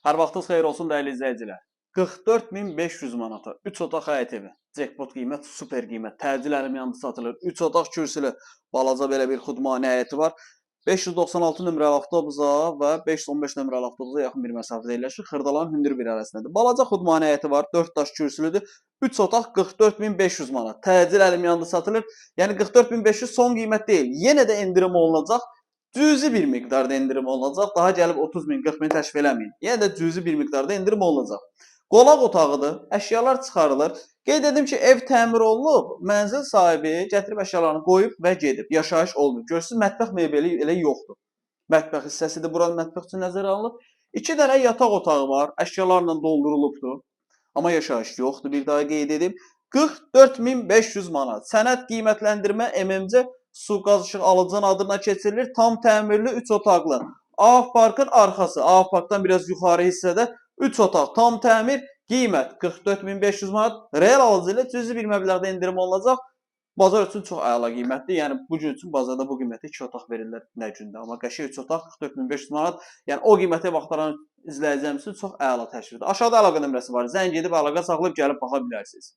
Hər vaxtınız xeyir olsun dəyərli izləyicilər. 44.500 manata 3 otaq həyət evi. Jackpot qiymət, super qiymət. Təcillərim yanında satılır. 3 otaq kürsülü, balaca belə bir xudmani həyəti var. 596 nömrəli avtobusa və 515 nömrəli avtobusa yaxın bir məsafədə yerləşir. Xırdalanın hündür bir ərazisindədir. Balaca xudmani həyəti var. 4 daş kürsülüdür. 3 otaq 44.500 manat. Təcil əlim yanında satılır. Yəni 44.500 son qiymət deyil. Yenə də endirim olunacaq. Cüzi bir miqdarda endirim olunacaq. Daha gəlib 30.000, 40.000 təşrif eləməyin. Yenə də cüzi bir miqdarda endirim olunacaq. Qonaq otağıdır. Əşyalar çıxarılır. Qeyd edim ki, ev təmir olunub. Mənzil sahibi gətirib əşyalarını qoyub və gedib. Yaşayış olmuyor. Görürsünüz, mətbəx mebeli elə yoxdur. Mətbəx hissəsidir. Buranın mətbəx üçün nəzərə alınıb. 2 dənə yataq otağı var. Əşyalarla doldurulubdur. Amma yaşayış yoxdur. Bir daha qeyd edim. 44.500 manat. Sənəd qiymətləndirmə MMC Su qaz işıq alıcının adına keçirilir. Tam təmirli 3 otaqlı. AF Parkın arxası. AF Parkdan biraz yuxarı hissədə 3 otaq. Tam təmir. Qiymət 44.500 manat. Real alıcı ilə cüzi bir məbləğdə endirim olunacaq. Bazar üçün çox əla qiymətdir. Yəni bu gün üçün bazarda bu qiymətə 2 otaq verirlər nə gündə. Amma qəşəng 3 otaq 44.500 manat. Yəni o qiymətə baxdıran izləyicilər üçün çox əla təşkildir. Aşağıda əlaqə nömrəsi var. Zəng edib əlaqə saxlayıb gəlib baxa bilərsiniz.